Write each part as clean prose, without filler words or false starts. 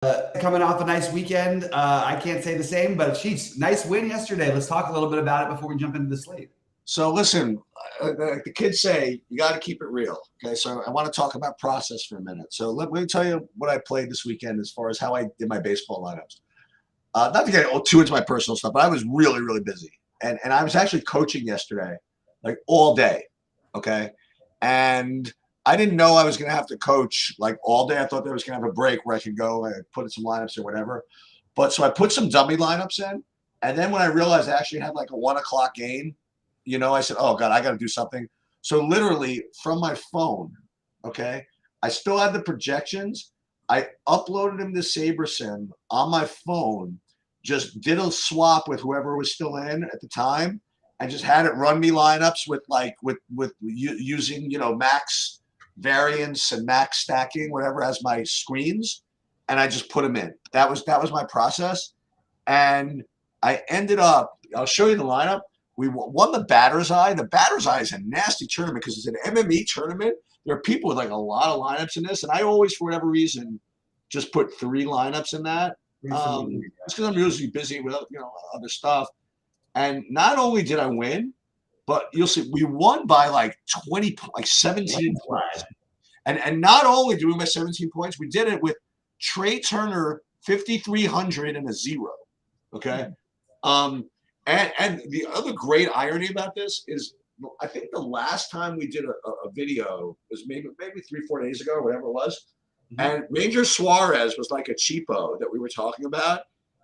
Coming off a nice weekend. I can't say the same, but Chiefs, nice win yesterday. Let's talk a little bit about it before we jump into the slate. So listen, like the kids say, you got to keep it real. Okay, so I want to talk about process for a minute. So let me tell you what I played this weekend as far as how I did my baseball lineups. Not to get too into my personal stuff, but I was really, really busy. And I was actually coaching yesterday, like all day. Okay. And I didn't know I was going to have to coach like all day. I thought there was going to have a break where I could go and put in some lineups or whatever. But so I put some dummy lineups in. And then when I realized I actually had like a 1 o'clock game, I said, oh God, I got to do something. So literally from my phone, okay, I still had the projections. I uploaded them to SaberSim on my phone, just did a swap with whoever was still in at the time, and just had it run me lineups with using max variance and max stacking, whatever as my screens, and I just put them in. That was my process, and I ended up. I'll show you the lineup. We won the Batter's Eye. The Batter's Eye is a nasty tournament because it's an MME tournament. There are people with like a lot of lineups in this, and I always, for whatever reason, just put 3 lineups in that. It's because I'm usually busy with other stuff. And not only did I win, but you'll see we won by like 17 points. And not only did we win by 17 points, we did it with Trey Turner 5,300 and a 0. Okay. And the other great irony about this is I think the last time we did a video was maybe 3-4 days ago or whatever it was. And Ranger Suarez was like a cheapo that we were talking about.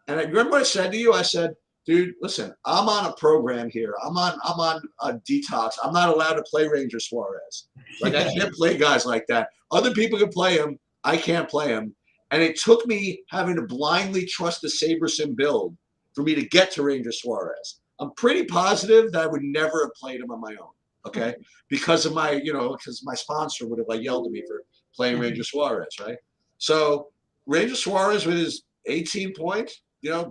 And I remember what I said to you. I said, dude, listen, I'm on a program here. I'm on a detox. I'm not allowed to play Ranger Suarez. Like I can't play guys like that. Other people can play him. I can't play him. And it took me having to blindly trust the SaberSim build for me to get to Ranger Suarez. I'm pretty positive that I would never have played him on my own. Okay. Because of my, because my sponsor would have like yelled at me for playing Ranger Suarez, right? So Ranger Suarez with his 18 points,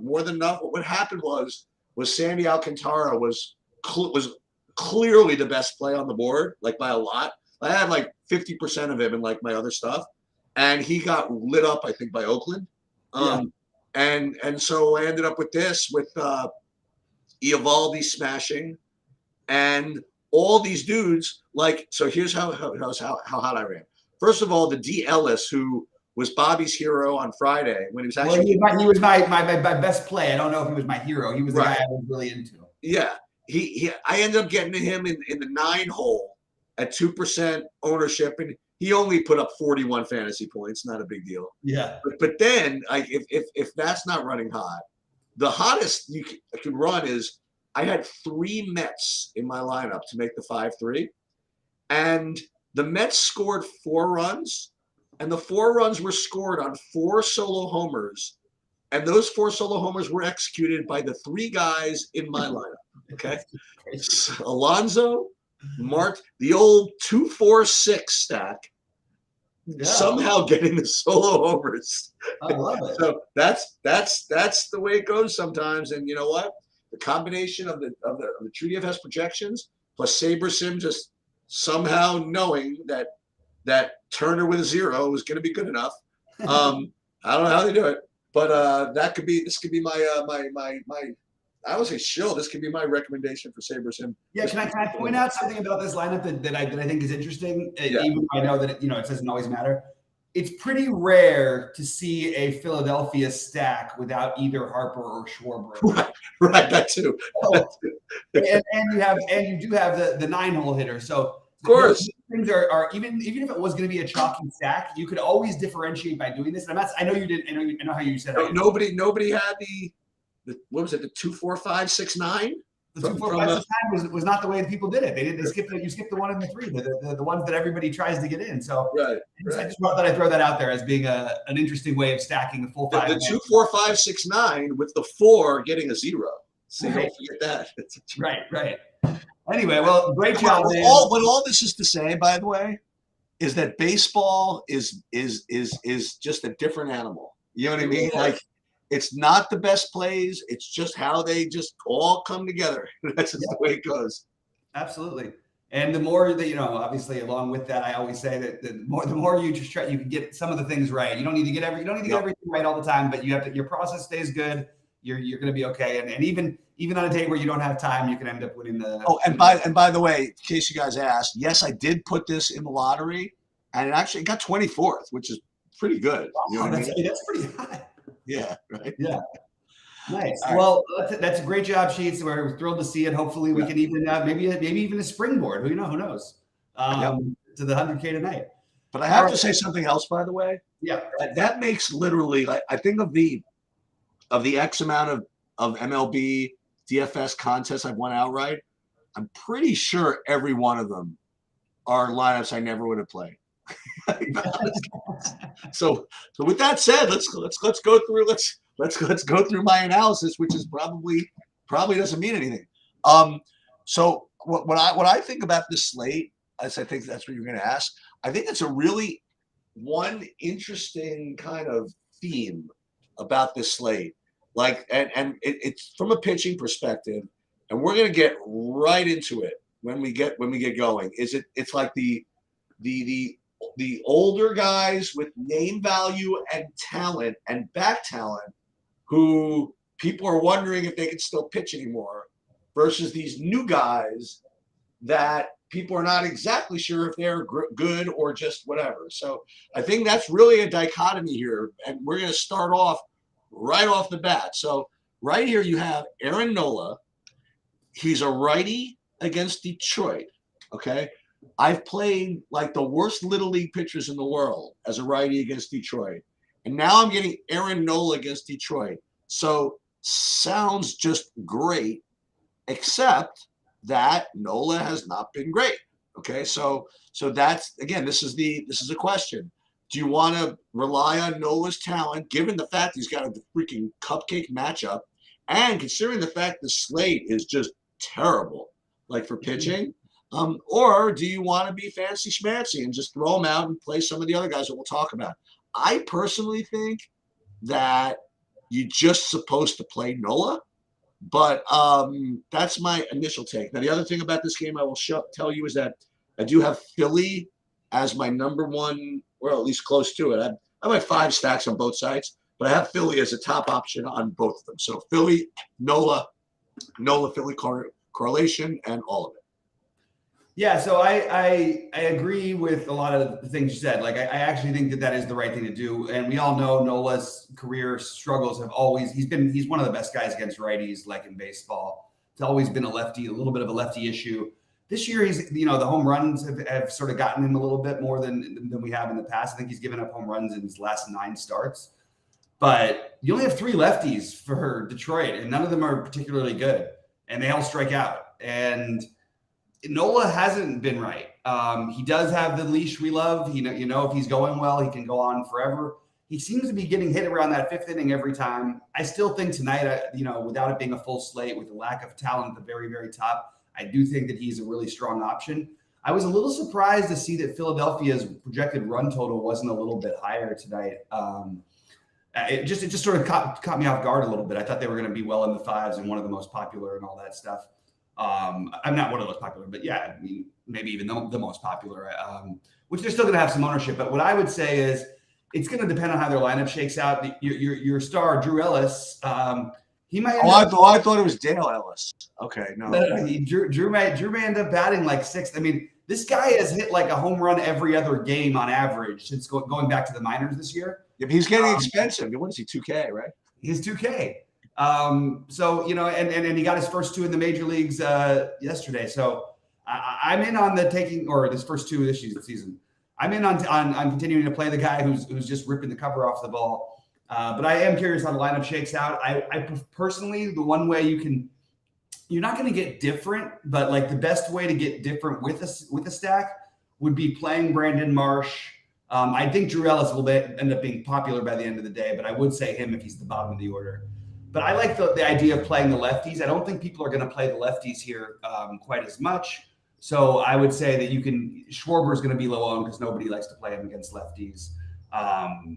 more than enough. What happened was Sandy Alcantara was clearly the best play on the board, like by a lot. I had like 50% of him in like my other stuff, and he got lit up, I think, by Oakland. And so I ended up with this with Eovaldi smashing, and all these dudes like. So here's how hot I ran. First of all, the D. Ellis, who was Bobby's hero on Friday when he was actually he was my best play. I don't know if he was my hero. He was the guy I was really into. Yeah, I ended up getting to him in the 9 hole at 2% ownership, and he only put up 41 fantasy points. Not a big deal. Yeah, but then like if that's not running hot, the hottest you could run is I had 3 Mets in my lineup to make the 5-3, and the Mets scored 4 runs, and the 4 runs were scored on 4 solo homers, and those 4 solo homers were executed by the 3 guys in my lineup. Okay, Alonso, Mark, the old 2-4-6 stack, somehow getting the solo homers. I love it. So that's the way it goes sometimes. And you know what? The combination of the True DFS projections plus SaberSim just somehow knowing that Turner with a 0 was going to be good enough. I don't know how they do it, but this could be my I would say shill. This could be my recommendation for SaberSim. Yeah, can I point out something about this lineup that I think is interesting? Even though I know that it doesn't always matter. It's pretty rare to see a Philadelphia stack without either Harper or Schwarber. Right, that too. And you do have the 9-hole hitter. So of course, things are even if it was going to be a chalky stack, you could always differentiate by doing this. And I know you did. I know how you said it. Nobody had the what was it? The 2-4-5-6-9. The 2-4-5-6-9 was not the way that people did it. They skipped it. You skipped the 1 and the 3, the ones that everybody tries to get in. So right. I just thought I'd throw that out there as being an interesting way of stacking the full 5. The 2-4-5-6-9 with the 4 getting a 0. So don't forget that. Right. Anyway, well, great job. What all this is to say, by the way, is that baseball is just a different animal. You know what I mean? Like, it's not the best plays. It's just how they just all come together. That's just the way it goes. Absolutely. And the more that, obviously along with that, I always say that the more you just try, you can get some of the things right. You don't need to get everything right all the time, but your process stays good. You're going to be okay. And even on a day where you don't have time, you can end up winning the. Oh, and by the way, in case you guys asked, yes, I did put this in the lottery, and it got 24th, which is pretty good. Wow, that's pretty high. Yeah. Right. Yeah. Nice. All well, right. That's a great job, Sheets. We're thrilled to see it. Hopefully, we can even maybe even a springboard. Who knows? To the 100K tonight. But I have to say something else, by the way. Yeah. That makes literally, I think of the X amount of MLB DFS contests I've won outright. I'm pretty sure every one of them are lineups I never would have played. So with that said, let's go through let's go through my analysis, which is probably doesn't mean anything. So what I think about this slate, as I think that's what you're going to ask. I think it's a really one interesting kind of theme about this slate. Like, and it's from a pitching perspective, and we're going to get right into it when we get going. It's like the older guys with name value and talent and back talent who people are wondering if they can still pitch anymore versus these new guys that people are not exactly sure if they're good or just whatever. So I think that's really a dichotomy here. And we're going to start off right off the bat. So right here you have Aaron Nola. He's a righty against Detroit. Okay. I've played like the worst little league pitchers in the world as a righty against Detroit. And now I'm getting Aaron Nola against Detroit. So sounds just great, except that Nola has not been great. Okay. So that's, again, this is a question. Do you want to rely on Nola's talent, given the fact he's got a freaking cupcake matchup, and considering the fact the slate is just terrible, like for pitching? Or do you want to be fancy schmancy and just throw them out and play some of the other guys that we'll talk about? I personally think that you're just supposed to play Nola, but that's my initial take. Now, the other thing about this game I will tell you is that I do have Philly as my number one, or at least close to it. I have 5 stacks on both sides, but I have Philly as a top option on both of them. So Philly, Nola, Philly correlation, and all of it. Yeah, so I agree with a lot of the things you said. Like, I actually think that is the right thing to do. And we all know Nola's career struggles have always, he's one of the best guys against righties, like in baseball. It's always been a little bit of a lefty issue. This year, he's, the home runs have sort of gotten him a little bit more than we have in the past. I think he's given up home runs in his last 9 starts. But you only have 3 lefties for Detroit, and none of them are particularly good. And they all strike out. And Nola hasn't been right. He does have the leash we love. If he's going well, he can go on forever. He seems to be getting hit around that 5th inning every time. I still think tonight, without it being a full slate, with the lack of talent at the very, very top, I do think that he's a really strong option. I was a little surprised to see that Philadelphia's projected run total wasn't a little bit higher tonight. It just sort of caught me off guard a little bit. I thought they were going to be well in the 5s and one of the most popular and all that stuff. I'm not one of those popular, but yeah, I mean, maybe even the most popular, which they're still going to have some ownership. But what I would say is it's going to depend on how their lineup shakes out. Your star, Drew Ellis, he might. I thought it was Dale Ellis. Okay, no. Drew may end up batting like 6th. I mean, this guy has hit like a home run every other game on average since going back to the minors this year. If he's getting expensive, what is he, 2K, right? He's 2K. So, and he got his first 2 in the major leagues yesterday. So I'm in on his first 2 this season. I'm in on continuing to play the guy who's just ripping the cover off the ball. But I am curious how the lineup shakes out. I personally, the one way you're not going to get different, but like the best way to get different with a stack would be playing Brandon Marsh. I think Drew Ellis will end up being popular by the end of the day, but I would say him if he's the bottom of the order. But I like the idea of playing the lefties. I don't think people are going to play the lefties here quite as much. So I would say that Schwarber's going to be low owned because nobody likes to play him against lefties.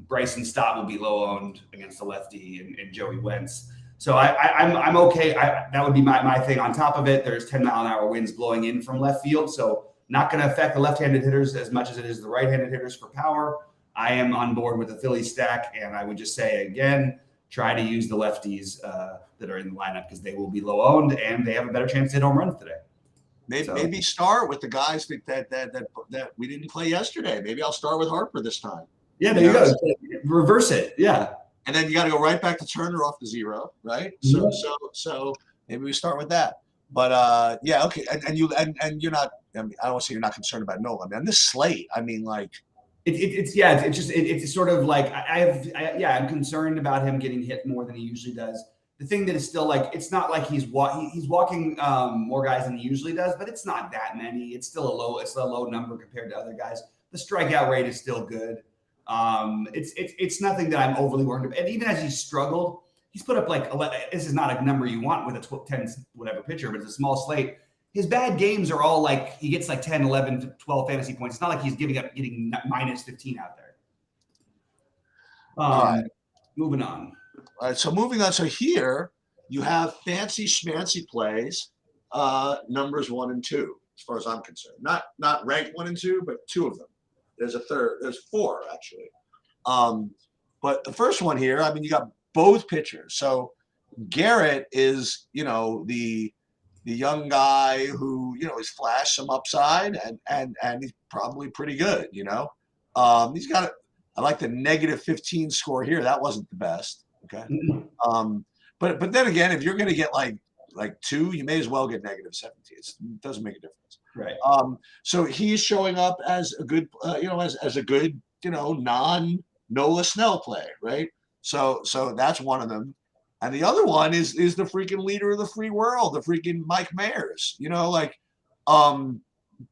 Bryson Stott will be low owned against the lefty and Joey Wentz. So I'm okay. That would be my thing. On top of it, there's 10-mile-an-hour winds blowing in from left field, so not going to affect the left-handed hitters as much as it is the right-handed hitters for power. I am on board with the Philly stack, and I would just say again, try to use the lefties that are in the lineup because they will be low owned and they have a better chance to hit home runs today. Maybe start with the guys that we didn't play yesterday. Maybe I'll start with Harper this time. Yeah, there you go. Reverse it. Yeah. And then you got to go right back to Turner off the 0, right? Mm-hmm. So maybe we start with that. But yeah, okay. And you're not. I mean, I don't want to say you're not concerned about Nola. I mean, on this slate, I mean, like it's sort of like I'm concerned about him getting hit more than he usually does. The thing that is still like, it's not like he's walking more guys than he usually does, but it's not that many. It's still a low number compared to other guys. The strikeout rate is still good. It's nothing that I'm overly worried about. And even as he's struggled, he's put up like 11, this is not a number you want with a 10 whatever pitcher, but it's a small slate. His bad games are all like he gets like 10, 11, 12 fantasy points. It's not like he's getting minus 15 out there. All right. Moving on. All right. So moving on. So here you have fancy schmancy plays, numbers 1 and 2, as far as I'm concerned. Not ranked 1 and 2, but 2 of them. There's a third. There's 4 actually. But the first one here, I mean, you got both pitchers. So Garrett is, the young guy who, has flashed some upside and he's probably pretty good, He's got I like the negative 15 score here. That wasn't the best. Okay. But then again, if you're going to get like 2, you may as well get negative 17. It doesn't make a difference. Right. So he's showing up as a good, as a good, non-Nola Snell play, right? So that's one of them. And the other one is the freaking leader of the free world, the freaking Mike Mayers.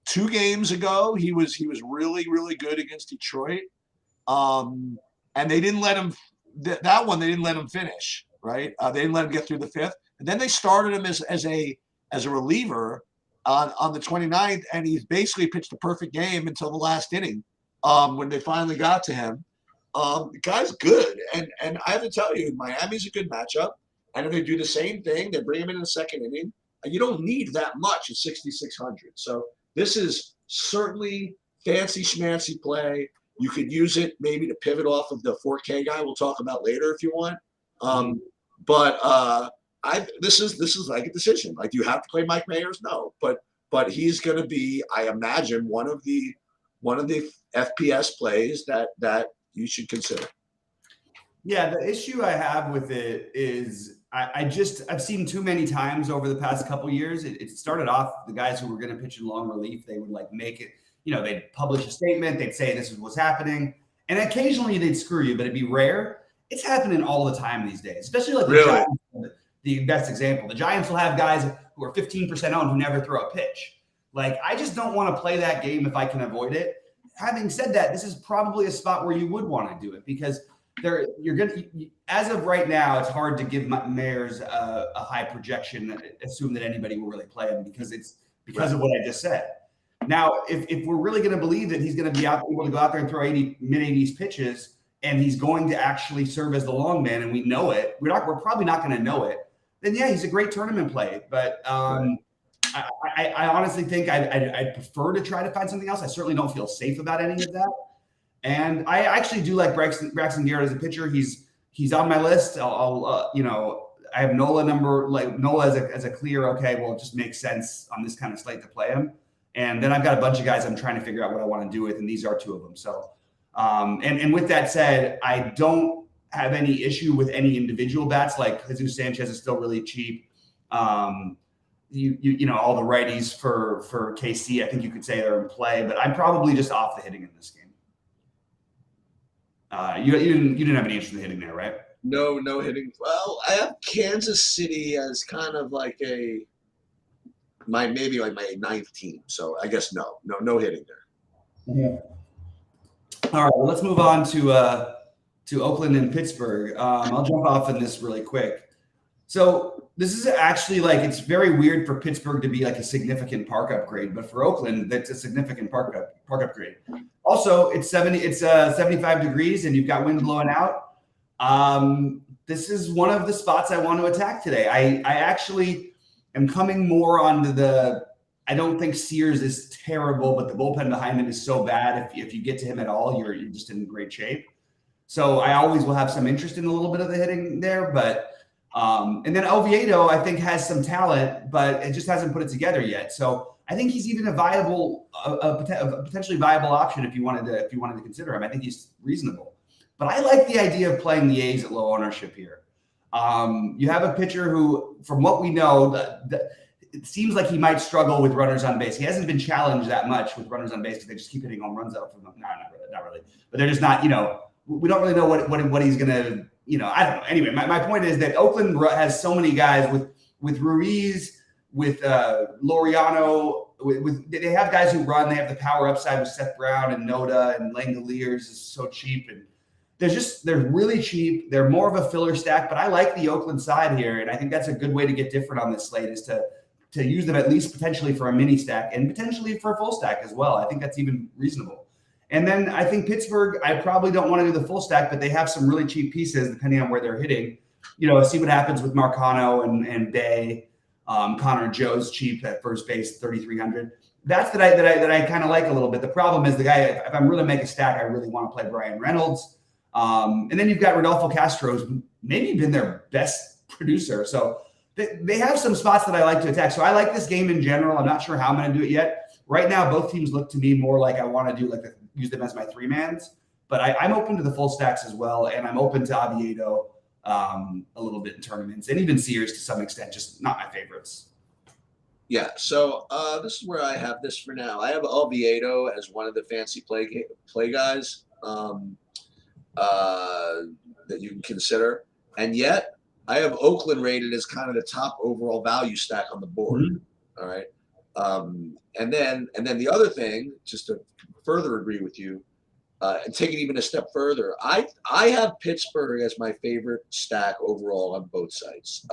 2 games ago, he was really, really good against Detroit. And they didn't let him that one. They didn't let him finish, right? They didn't let him get through the 5th. And then they started him as a reliever on the 29th, and he's basically pitched a perfect game until the last inning when they finally got to him. The guy's good, and I have to tell you, Miami's a good matchup. And if they do the same thing, they bring him in the 2nd inning. You don't need that much at 6,600. So this is certainly fancy schmancy play. You could use it maybe to pivot off of the 4K guy we'll talk about later if you want. But this is like a decision. Like, do you have to play Mike Mayers? No, but he's going to be, I imagine, one of the FPS plays that you should consider. Yeah, the issue I have with it is I've seen too many times over the past couple of years. It started off the guys who were going to pitch in long relief. They would like make it, they'd publish a statement. They'd say this is what's happening. And occasionally they'd screw you, but it'd be rare. It's happening all the time these days, especially like the Giants, the best example. The Giants will have guys who are 15% owned who never throw a pitch. Like, I just don't want to play that game if I can avoid it. Having said that, this is probably a spot where you would want to do it because as of right now, it's hard to give Mayers a high projection, assume that anybody will really play him because of what I just said. Now, if we're really going to believe that he's going to be able to go out there and throw mid-80s pitches and he's going to actually serve as the long man, and we know it, we're probably not going to know it, then yeah, he's a great tournament play. But I honestly think I'd prefer to try to find something else. I certainly don't feel safe about any of that. And I actually do like Braxton Garrett as a pitcher. He's on my list. I have Nola as a clear, okay, well, it just makes sense on this kind of slate to play him. And then I've got a bunch of guys I'm trying to figure out what I want to do with, and these are 2 of them. So, and with that said, I don't have any issue with any individual bats. Like Jesus Sanchez is still really cheap. All the righties for KC, I think you could say they're in play, but I'm probably just off the hitting in this game. You didn't have any interest in hitting there, right? No hitting. Well, I have Kansas City as kind of like my 9th team. So I guess no hitting there. Yeah. All right, well, let's move on to Oakland and Pittsburgh. I'll jump off in this really quick. So this is actually it's very weird for Pittsburgh to be like a significant park upgrade, but for Oakland, that's a significant park upgrade. Also, it's 75 degrees and you've got wind blowing out. this is one of the spots I want to attack today. I actually am coming more onto I don't think Sears is terrible, but the bullpen behind him is so bad. If you get to him at all, you're just in great shape. So I always will have some interest in a little bit of the hitting there. But and then Oviedo, I think, has some talent, but it just hasn't put it together yet. So I think he's even a potentially viable option if you wanted to consider him. I think he's reasonable. But I like the idea of playing the A's at low ownership here. You have a pitcher who, from what we know, it seems like he might struggle with runners on base. He hasn't been challenged that much with runners on base because they just keep hitting home runs out from him. No, not really. But they're just not, we don't really know what he's going to, I don't know. Anyway, my point is that Oakland has so many guys with Ruiz, with Laureano, they have guys who run. They have the power upside with Seth Brown and Noda, and Langoliers is so cheap. And they're really cheap. They're more of a filler stack, but I like the Oakland side here. And I think that's a good way to get different on this slate is to use them at least potentially for a mini stack and potentially for a full stack as well. I think that's even reasonable. And then I think Pittsburgh, I probably don't want to do the full stack, but they have some really cheap pieces depending on where they're hitting. See what happens with Marcano and Day. Connor Joe's cheap at first base, 3,300. That's that I kind of like a little bit. The problem is the guy, if I'm really make a stack, I really want to play Brian Reynolds. And then you've got Rodolfo Castro's maybe been their best producer. So they have some spots that I like to attack. So I like this game in general. I'm not sure how I'm going to do it yet. Right now, both teams look to me more like I want to do use them as my 3-mans. But I'm open to the full stacks as well, and I'm open to Oviedo a little bit in tournaments, and even Sears to some extent, just not my favorites. Yeah, so this is where I have this for now. I have Oviedo as one of the fancy play guys that you can consider, and yet I have Oakland rated as kind of the top overall value stack on the board. Mm-hmm. All right, and then the other thing, just to further agree with you, and take it even a step further, I have Pittsburgh as my favorite stack overall on both sides,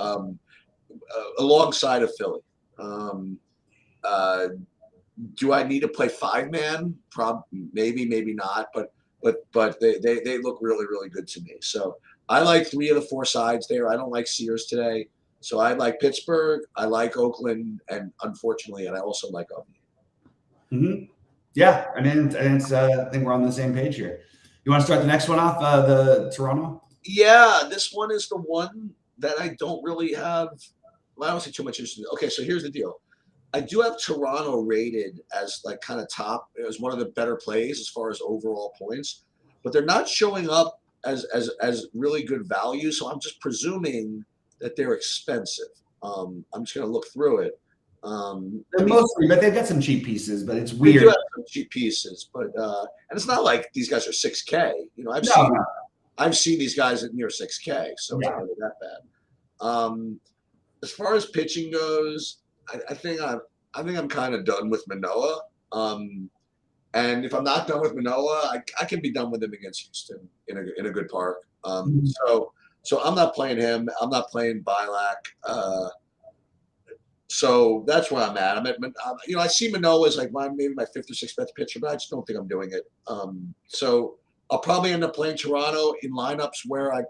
alongside of Philly. Do I need to play 5-man? Maybe not, but they look really, really good to me. So I like 3 of the 4 sides there. I don't like Sears today. So I like Pittsburgh, I like Oakland, and unfortunately, and I also like Oviedo. Mm-hmm. Yeah, I think we're on the same page here. You want to start the next one off, the Toronto? Yeah, this one is the one that I don't really have. Well, I don't see too much interest in. Okay, so here's the deal. I do have Toronto rated as kind of top, as one of the better plays as far as overall points, but they're not showing up as really good value. So I'm just presuming that they're expensive. I'm just going to look through it. Mostly, but they've got some cheap pieces, but it's weird. They do have some cheap pieces, but and it's not like these guys are 6K. I've seen these guys at near 6K, so it's not really that bad. As far as pitching goes, I think I'm kind of done with Manoah. And if I'm not done with Manoah, I can be done with him against Houston in a good park. So I'm not playing him. I'm not playing Bilac. So that's where I'm at. I see Manoah as maybe my 5th or 6th best pitcher, but I just don't think I'm doing it. So I'll probably end up playing Toronto in lineups where I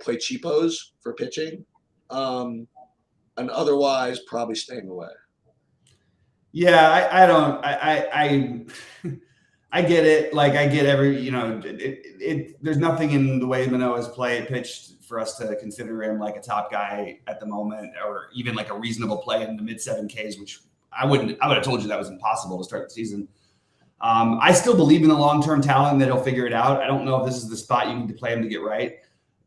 play cheapos for pitching, and otherwise probably staying away. Yeah, I get it. I get every, there's nothing in the way Manoah's pitched for us to consider him like a top guy at the moment, or even like a reasonable play in the mid 7Ks, which I would have told you that was impossible to start the season. I still believe in the long-term talent that he'll figure it out. I don't know if this is the spot you need to play him to get right.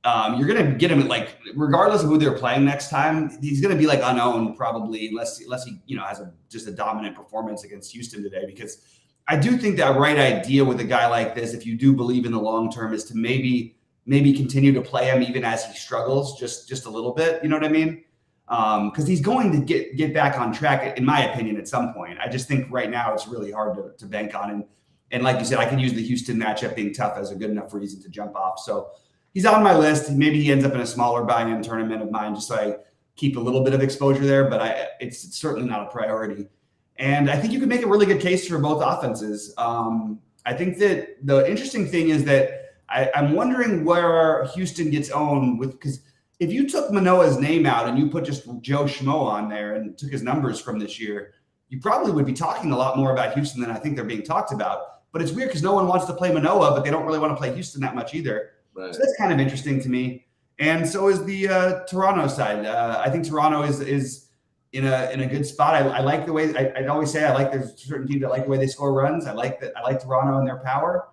You're going to get him at regardless of who they're playing next time, he's going to be unowned probably unless he, has just a dominant performance against Houston today, because I do think that right idea with a guy like this, if you do believe in the long-term, is to maybe continue to play him even as he struggles just a little bit. You know what I mean? Because he's going to get back on track, in my opinion, at some point. I just think right now it's really hard to bank on him. And like you said, I can use the Houston matchup being tough as a good enough reason to jump off. So he's on my list. Maybe he ends up in a smaller buy-in tournament of mine, just so I keep a little bit of exposure there. But it's certainly not a priority. And I think you can make a really good case for both offenses. I think that the interesting thing is that I'm wondering where Houston gets owned with, because if you took Manoah's name out and you put just Joe Schmo on there and took his numbers from this year, you probably would be talking a lot more about Houston than I think they're being talked about. But it's weird because no one wants to play Manoah, but they don't really want to play Houston that much either. Right. So that's kind of interesting to me. And so is the Toronto side. I think Toronto is in a good spot. I like the way I always say I like there's certain teams that like the way they score runs. I like Toronto and their power.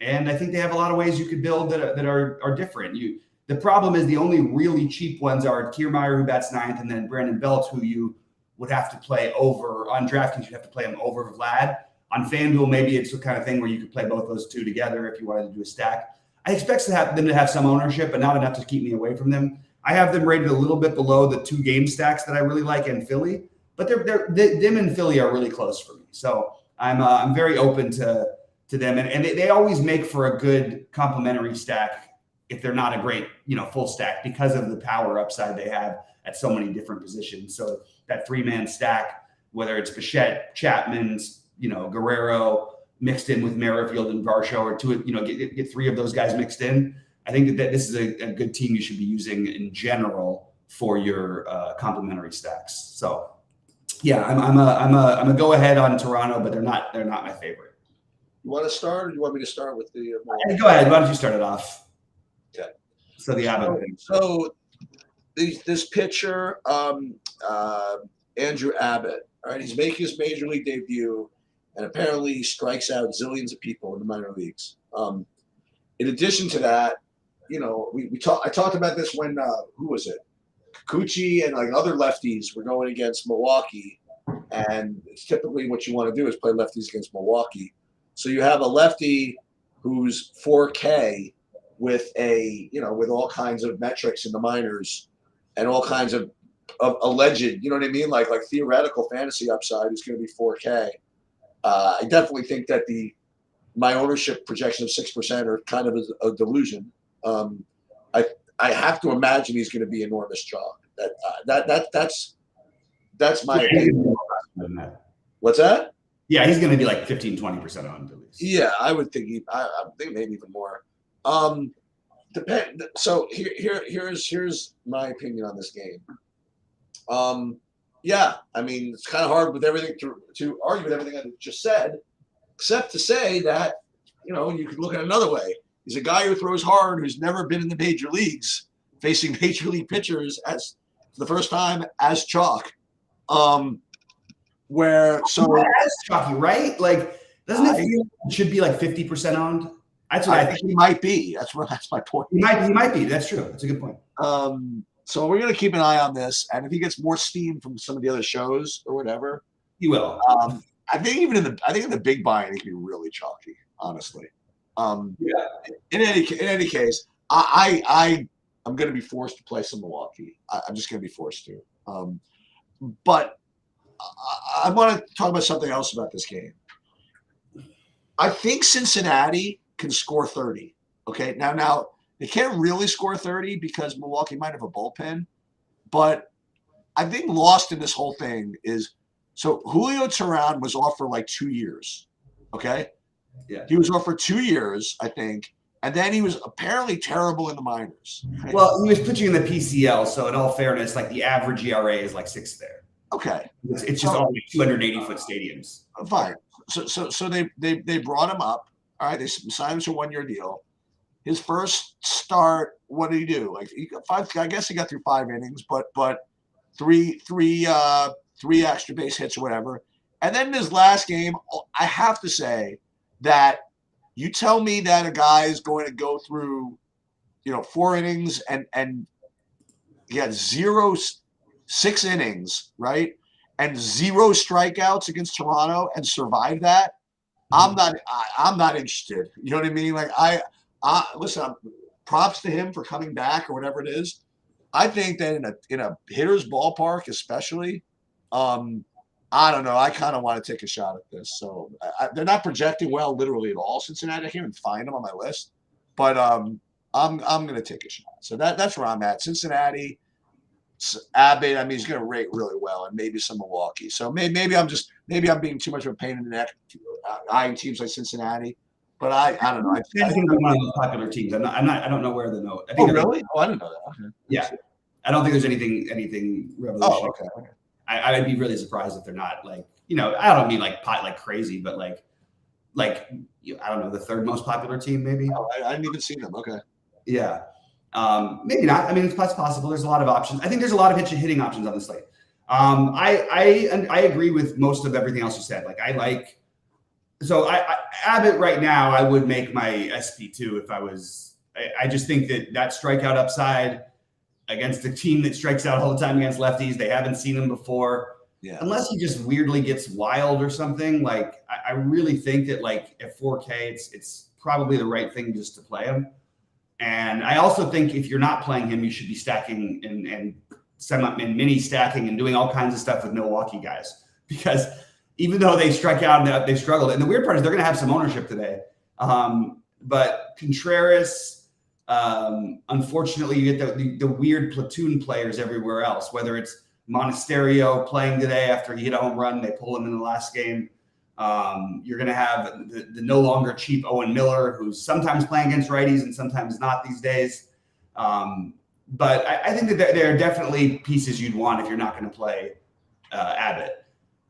And I think they have a lot of ways you could build that are different. The problem is the only really cheap ones are Kiermaier, who bats ninth, and then Brandon Belt, who you would have to play over on DraftKings. You'd have to play him over Vlad. On FanDuel, maybe it's the kind of thing where you could play both those two together if you wanted to do a stack. I expect them to have some ownership, but not enough to keep me away from them. I have them rated a little bit below the 2 game stacks that I really like in Philly, but them and Philly are really close for me. So I'm very open to them, and they always make for a good complementary stack if they're not a great, full stack, because of the power upside they have at so many different positions. So that 3-man stack, whether it's Bichette, Chapman's, Guerrero mixed in with Merrifield and Varsho, or get 3 of those guys mixed in. I think that this is a good team you should be using in general for your complementary stacks. So yeah, I'm a go ahead on Toronto, but they're not my favorite. You want to start, or do you want me to start with the? Go ahead. Why don't you start it off? Okay. So the Abbott thing. So this pitcher, Andrew Abbott. All right, he's making his major league debut, and apparently he strikes out zillions of people in the minor leagues. In addition to that, I talked about this when who was it? Kikuchi and like other lefties were going against Milwaukee, and it's typically what you want to do is play lefties against Milwaukee. So you have a lefty who's 4K with with all kinds of metrics in the minors and all kinds of alleged, you know what I mean? Like theoretical fantasy upside is going to be 4K. I definitely think that my ownership projection of 6% are kind of a delusion. I have to imagine he's going to be enormous chalk. That's my opinion. What's that? Yeah, he's going to be like 15-20% on at least. Yeah, I would think I think maybe even more. So here's my opinion on this game. Yeah, I mean, it's kind of hard with everything to argue with everything I just said, except to say that you could look at it another way. He's a guy who throws hard, who's never been in the major leagues, facing major league pitchers as for the first time as chalk. As chalky, right? Like, doesn't it feel it should be like 50% owned? That's what I think he might be. That's my point. He might be. That's true. That's a good point. So we're going to keep an eye on this, and if he gets more steam from some of the other shows or whatever, he will. I think in the big buy-in, he can be really chalky, honestly. Yeah. In any case, I'm going to be forced to play some Milwaukee. I'm just going to be forced to. But I want to talk about something else about this game. I think Cincinnati can score 30. Okay, now they can't really score 30 because Milwaukee might have a bullpen. But I think lost in this whole thing is so Julio Teheran was off for like 2 years. Okay, yeah, he was off for 2 years, I think, and then he was apparently terrible in the minors. Right? Well, he was pitching in the PCL, so in all fairness, like the average ERA is like 6 there. Okay, it's just all 280-foot stadiums. Fine. So they brought him up. All right, they signed him to a 1-year deal. His first start, what did he do? Like he got 5. I guess he got through 5 innings, but three extra base hits or whatever. And then his last game, I have to say that you tell me that a guy is going to go through, 4 innings and he had 6 innings, right? And 0 strikeouts against Toronto and survive that. I'm not interested. You know what I mean? Like listen, props to him for coming back or whatever it is. I think that in a hitter's ballpark, especially, I don't know. I kind of want to take a shot at this. So they're not projecting well, literally at all. Cincinnati, I can't even find them on my list, but I'm going to take a shot. So that's where I'm at. Cincinnati, Abbott. I mean, he's going to rate really well, and maybe some Milwaukee. So maybe I'm being too much of a pain in the neck eyeing teams like Cincinnati. But I don't know. I think they're one of the popular teams. I don't know where the note. I Oh, think really? Oh, I didn't know that. Okay. Yeah. I don't think there's anything revolutionary. Oh, okay. I would be really surprised if they're not like, I don't mean like crazy, but like I don't know, the third most popular team maybe. Oh, I didn't even see them. Okay. Yeah. Maybe not. I mean, it's possible. There's a lot of options. I think there's a lot of hitting options on the slate. I agree with most of everything else you said. Like Abbott right now, I would make my SP2 if I was. I just think that strikeout upside against a team that strikes out all the time against lefties, they haven't seen him before. Yeah. Unless he just weirdly gets wild or something. Like I really think that like at 4K, it's probably the right thing just to play him. And I also think if you're not playing him, you should be stacking and mini stacking and doing all kinds of stuff with Milwaukee guys, because even though they strike out and they struggled, and the weird part is they're going to have some ownership today. But Contreras, unfortunately, you get the weird platoon players everywhere else, whether it's Monasterio playing today after he hit a home run, they pull him in the last game. You're going to have the no longer cheap Owen Miller, who's sometimes playing against righties and sometimes not these days. But I think that there are definitely pieces you'd want if you're not going to play Abbott.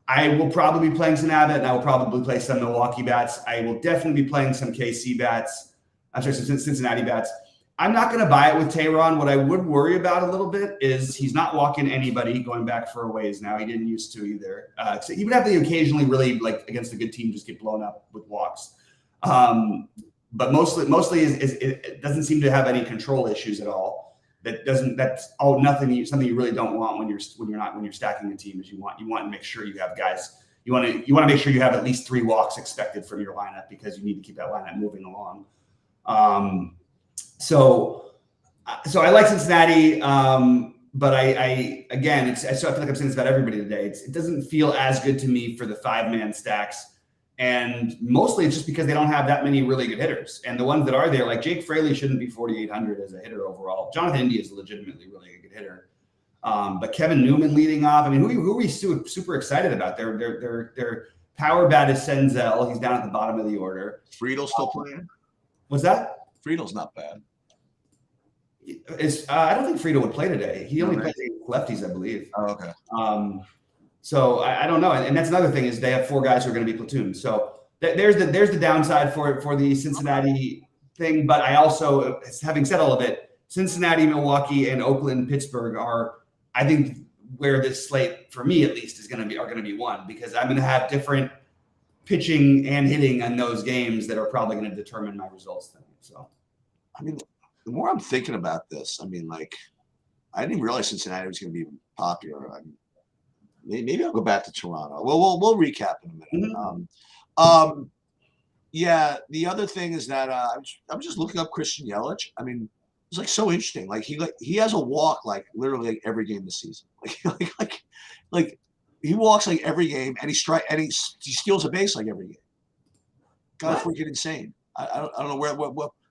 I will probably be playing some Abbott, and I will probably play some Milwaukee bats. I will definitely be playing some KC bats. I'm sorry, some Cincinnati bats. I'm not going to buy it with Tehran. What I would worry about a little bit is he's not walking anybody going back for a ways now. He didn't used to either. So he would have to occasionally really, like against a good team, just get blown up with walks. But mostly it doesn't seem to have any control issues at all. That's something you really don't want when you're stacking a team. Is you want to make sure you have guys. You want to make sure you have at least 3 walks expected from your lineup, because you need to keep that lineup moving along. So I like Cincinnati, but I feel like I'm saying this about everybody today. It doesn't feel as good to me for the 5-man stacks, and mostly it's just because they don't have that many really good hitters. And the ones that are there, like Jake Fraley, shouldn't be 4,800 as a hitter overall. Jonathan India is legitimately really a good hitter, but Kevin Newman leading off. I mean, who are we super excited about? Their power bat is Senzel. He's down at the bottom of the order. Friedel's still playing. What's that? Friedel's not bad. I don't think Friedel would play today. He only plays lefties, I believe. Oh, okay. So I don't know. And that's another thing, is they have 4 guys who are going to be platoons. So there's the downside for the Cincinnati thing. But I also, having said all of it, Cincinnati, Milwaukee, and Oakland, Pittsburgh are, I think, where this slate, for me at least, are going to be won, because I'm going to have different pitching and hitting on those games that are probably going to determine my results then. So, I mean, the more I'm thinking about this, I mean, like, I didn't even realize Cincinnati was going to be popular. Maybe I'll go back to Toronto. Well, we'll recap in a minute. Mm-hmm. Yeah. The other thing is that I'm just looking up Christian Yelich. I mean, it's like so interesting. Like he has a walk like literally like every game this season. Like he walks like every game, and he steals a base like every game. God, freaking insane. I don't know where I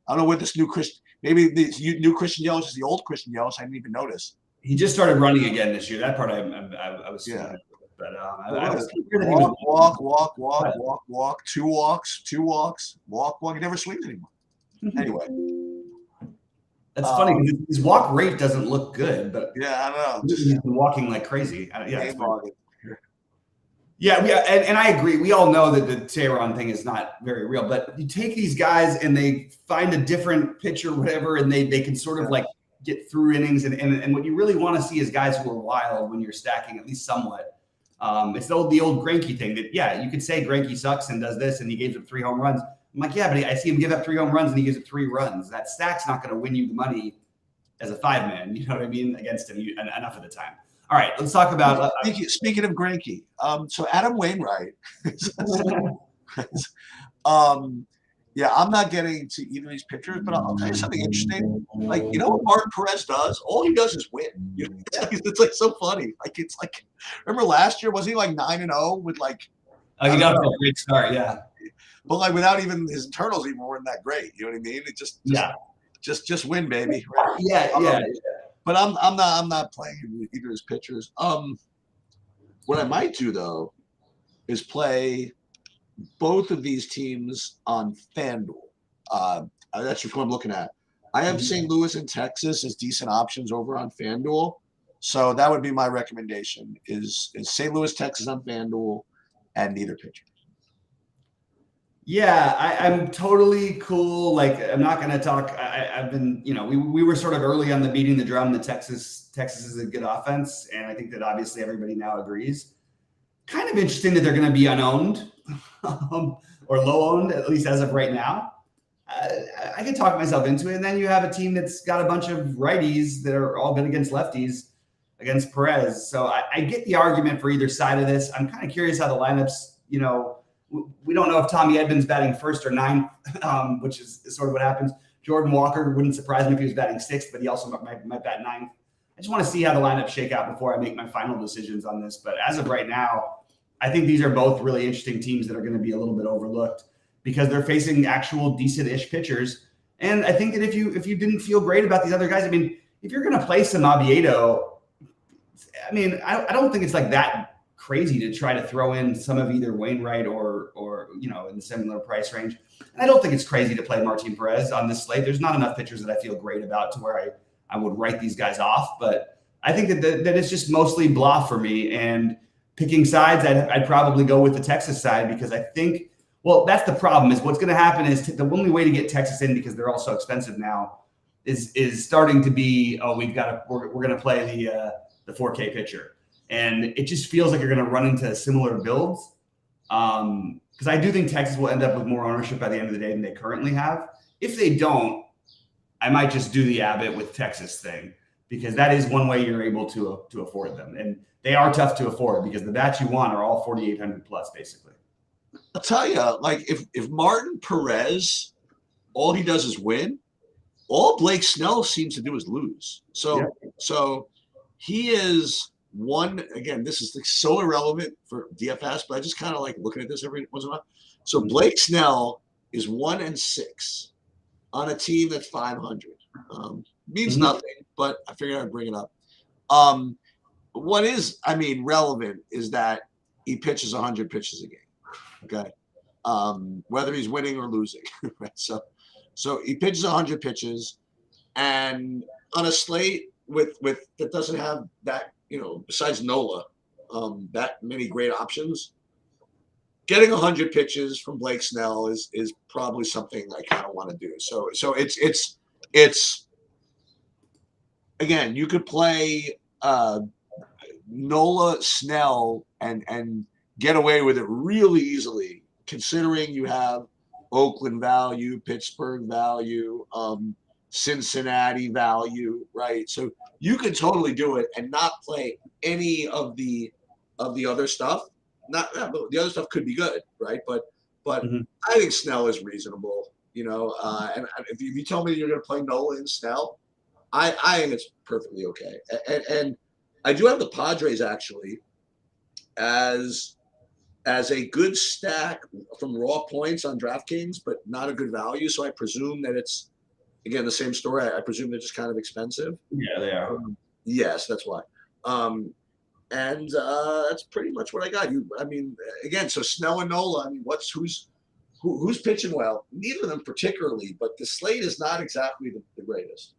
don't know where this new Christian. Maybe the new Christian Yelich is the old Christian Yelich. I didn't even notice. He just started running again this year. That part I was. Yeah. But walk, 2 walks, walk one. He never swings anymore. Anyway. That's funny, because his walk rate doesn't look good, but yeah, I don't know. He's been walking like crazy. And I agree. We all know that the Tehran thing is not very real, but you take these guys and they find a different pitch or whatever, and they can sort of like get through innings. And what you really want to see is guys who are wild when you're stacking, at least somewhat. It's the old Greinke thing that, you could say Greinke sucks and does this, and he gave up 3 home runs. I'm like, but I see him give up 3 home runs and he gives up 3 runs. That stack's not going to win you the money as a 5-man. You know what I mean? Against him enough of the time. All right, let's talk about. Speaking of Greinke, so Adam Wainwright. I'm not getting to either of these pitchers, but I'll tell you something interesting. Like, you know what Martin Perez does? All he does is win. You know, it's like so funny. Like, it's like, remember last year, was he like 9-0 with like? Oh, he got a great start, yeah. But like without even his internals even weren't that great. You know what I mean? It just win, baby. Right? Yeah. But I'm not playing either of his pitchers. What I might do though is play both of these teams on FanDuel. That's what I'm looking at. I have St. Louis and Texas as decent options over on FanDuel. So that would be my recommendation is St. Louis, Texas on FanDuel and neither pitcher. Yeah, I'm totally cool. Like, I'm not going to talk. I've been, we were sort of early on the beating the drum that Texas is a good offense. And I think that obviously everybody now agrees. Kind of interesting that they're going to be unowned or low owned, at least as of right now. I could talk myself into it. And then you have a team that's got a bunch of righties that are all good against lefties against Perez. So I get the argument for either side of this. I'm kind of curious how the lineups, we don't know if Tommy Edman's batting first or ninth, which is sort of what happens. Jordan Walker wouldn't surprise me if he was batting sixth, but he also might bat ninth. I just want to see how the lineups shake out before I make my final decisions on this. But as of right now, I think these are both really interesting teams that are going to be a little bit overlooked because they're facing actual decent-ish pitchers. And I think that if you didn't feel great about these other guys, I mean, if you're going to play some Oviedo, I mean, I don't think it's like that crazy to try to throw in some of either Wainwright or in the similar price range. And I don't think it's crazy to play Martin Perez on this slate. There's not enough pitchers that I feel great about to where I would write these guys off. But I think that it's just mostly blah for me. And picking sides, I'd probably go with the Texas side because I think, well, that's the problem is what's going to happen is the only way to get Texas in because they're all so expensive now is starting to be, we're going to play the 4K pitcher. And it just feels like you're going to run into similar builds because I do think Texas will end up with more ownership by the end of the day than they currently have. If they don't, I might just do the Abbott with Texas thing because that is one way you're able to afford them. And they are tough to afford because the bats you want are all 4,800 plus, basically. I'll tell you, like if Martin Perez, all he does is win, all Blake Snell seems to do is lose. So he is one, again, this is so irrelevant for DFS, but I just kind of like looking at this every once in a while. So Blake Snell is 1-6 on a team that's 500. Means nothing, but I figured I'd bring it up. What is, relevant is that he pitches 100 pitches a game. Okay. Whether he's winning or losing. Right? So he pitches 100 pitches and on a slate with that doesn't have that, besides Nola, that many great options. Getting 100 pitches from Blake Snell is probably something I kind of want to do. So it's again, you could play Nola, Snell, and get away with it really easily, considering you have Oakland value, Pittsburgh value, Cincinnati value, right? So you could totally do it and not play any of the other stuff. The other stuff could be good, right? But I think Snell is reasonable, and if you tell me you're going to play Nola and Snell, I think it's perfectly okay. And I do have the Padres actually as a good stack from raw points on DraftKings, but not a good value. So I presume that it's, again, the same story. I presume they're just kind of expensive. Yeah, they are. Yes, that's why. And that's pretty much what I got. Again, so Snell and Nola, who's pitching well? Neither of them particularly, but the slate is not exactly the greatest.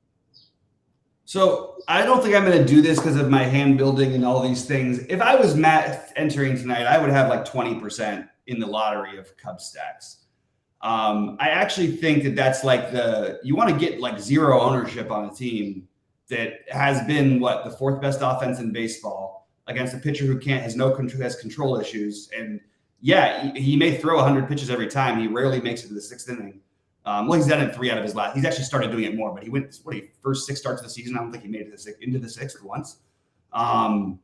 So I don't think I'm going to do this because of my hand building and all these things. If I was entering tonight, I would have like 20% in the lottery of Cub stacks. I actually think that's like you want to get like zero ownership on a team that has been the fourth best offense in baseball against a pitcher who has control issues. And yeah, he may throw 100 pitches every time. He rarely makes it to the sixth inning. He's done it 3 out of his last. He's actually started doing it more, but he went first 6 starts of the season. I don't think he made it into the sixth once. And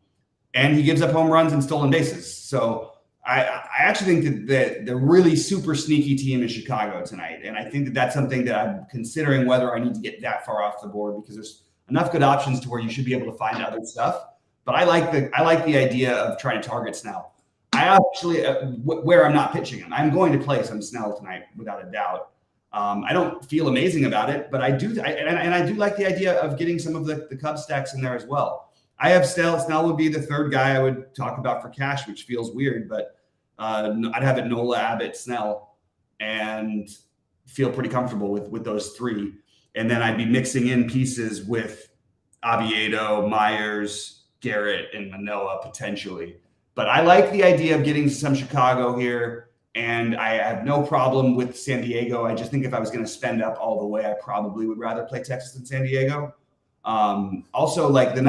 he gives up home runs and stolen bases. So I actually think that the really super sneaky team is Chicago tonight, and I think that that's something that I'm considering whether I need to get that far off the board because there's enough good options to where you should be able to find other stuff. But I like the idea of trying to target Snell. I actually where I'm not pitching him, I'm going to play some Snell tonight without a doubt. I don't feel amazing about it, but I do. I do like the idea of getting some of the Cub stacks in there as well. I have Snell would be the third guy I would talk about for cash, which feels weird, but I'd have it Nola, Abbott, Snell, and feel pretty comfortable with those three. And then I'd be mixing in pieces with Oviedo, Myers, Garrett, and Manoah potentially. But I like the idea of getting some Chicago here, and I have no problem with San Diego. I just think if I was going to spend up all the way, I probably would rather play Texas than San Diego. Also, like the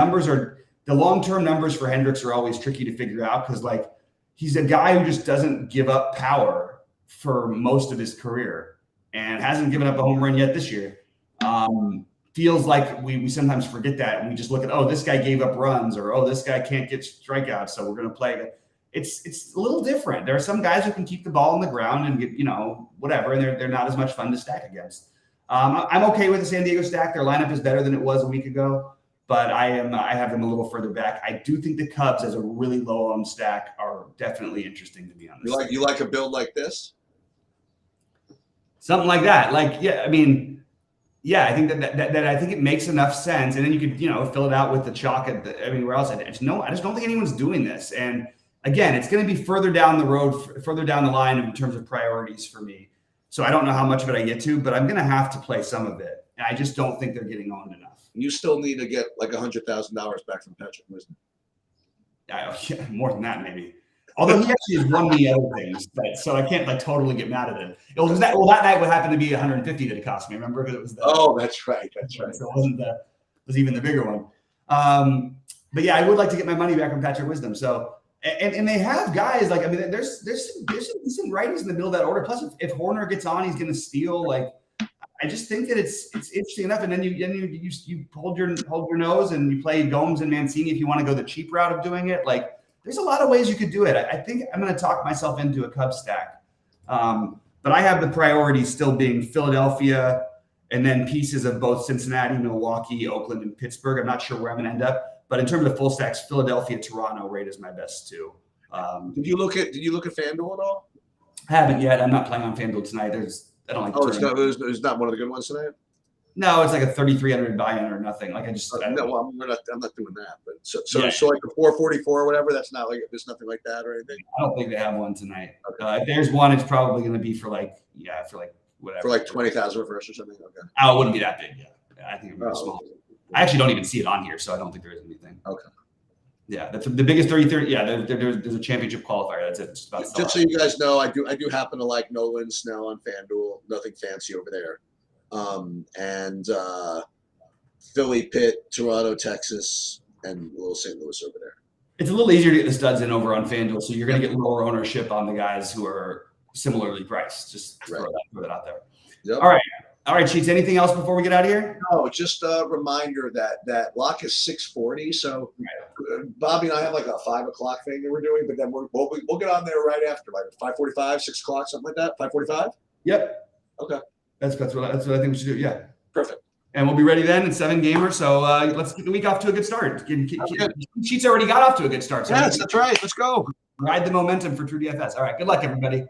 long-term numbers for Hendricks are always tricky to figure out because like he's a guy who just doesn't give up power for most of his career and hasn't given up a home run yet this year. Feels like we sometimes forget that and we just look at, oh, this guy gave up runs or, oh, this guy can't get strikeouts, so we're going to play. It's a little different. There are some guys who can keep the ball on the ground and get, whatever, and they're not as much fun to stack against. I'm okay with the San Diego stack. Their lineup is better than it was a week ago, but I have them a little further back. I do think the Cubs as a really low-owned stack are definitely interesting to me on this. You like a build like this? Something like that. Like, yeah, I mean, yeah, I think that I think it makes enough sense. And then you could, fill it out with the chalk where else. I just don't think anyone's doing this. And again, it's going to be further down the road, further down the line in terms of priorities for me. So I don't know how much of it I get to, but I'm going to have to play some of it. And I just don't think they're getting owned enough. You still need to get like $100,000 back from Patrick Wisdom. Yeah, more than that, maybe. Although he actually has won me other things, so I can't like totally get mad at it. That night would happen to be 150 that it cost me. Remember, because it was that's right. So it wasn't it was even the bigger one. But yeah, I would like to get my money back from Patrick Wisdom. So and they have guys like there's some decent righties in the middle of that order. Plus, if Horner gets on, he's going to steal. Like I just think that it's interesting enough. And then you hold your nose and you play Gomes and Mancini if you want to go the cheap route of doing it. Like. There's a lot of ways you could do it. I think I'm going to talk myself into a Cubs stack. But I have the priorities still being Philadelphia and then pieces of both Cincinnati, Milwaukee, Oakland, and Pittsburgh. I'm not sure where I'm going to end up. But in terms of full stacks, Philadelphia, Toronto rate is my best too. Did you look at FanDuel at all? I haven't yet. I'm not playing on FanDuel tonight. I don't like. Oh, it's not one of the good ones tonight. No, it's like a 3,300 buy-in or nothing. Like I just I'm not doing that. But so like a 444 or whatever. That's not like there's nothing like that or anything. I don't think they have one tonight. Okay. If there's one, it's probably going to be for whatever. For like 20,000 reverse or something. Okay. Oh, it wouldn't be that big. Yeah, I think it would be small. I actually don't even see it on here, so I don't think there is anything. Okay. Yeah, that's the biggest 30. Yeah, there's a championship qualifier. That's it. Just so you guys know, I do happen to like Nolan Snell on FanDuel. Nothing fancy over there. And Philly, Pitt, Toronto, Texas, and little St. Louis over there. It's a little easier to get the studs in over on FanDuel, so you're going to get lower ownership on the guys who are similarly priced. Just throw that out there. Yep. All right, Cheats. Anything else before we get out of here? No, just a reminder that lock is 6:40. So Bobby and I have like a 5 o'clock thing that we're doing, but then we'll get on there right after, like 5:45, 6 o'clock, something like that. 5:45. Yep. Okay. That's what I think we should do. Yeah. Perfect. And we'll be ready then in 7 gamers. So let's get the week off to a good start. Cheats already got off to a good start. So yes, that's right. Let's go. Ride the momentum for True DFS. All right. Good luck, everybody.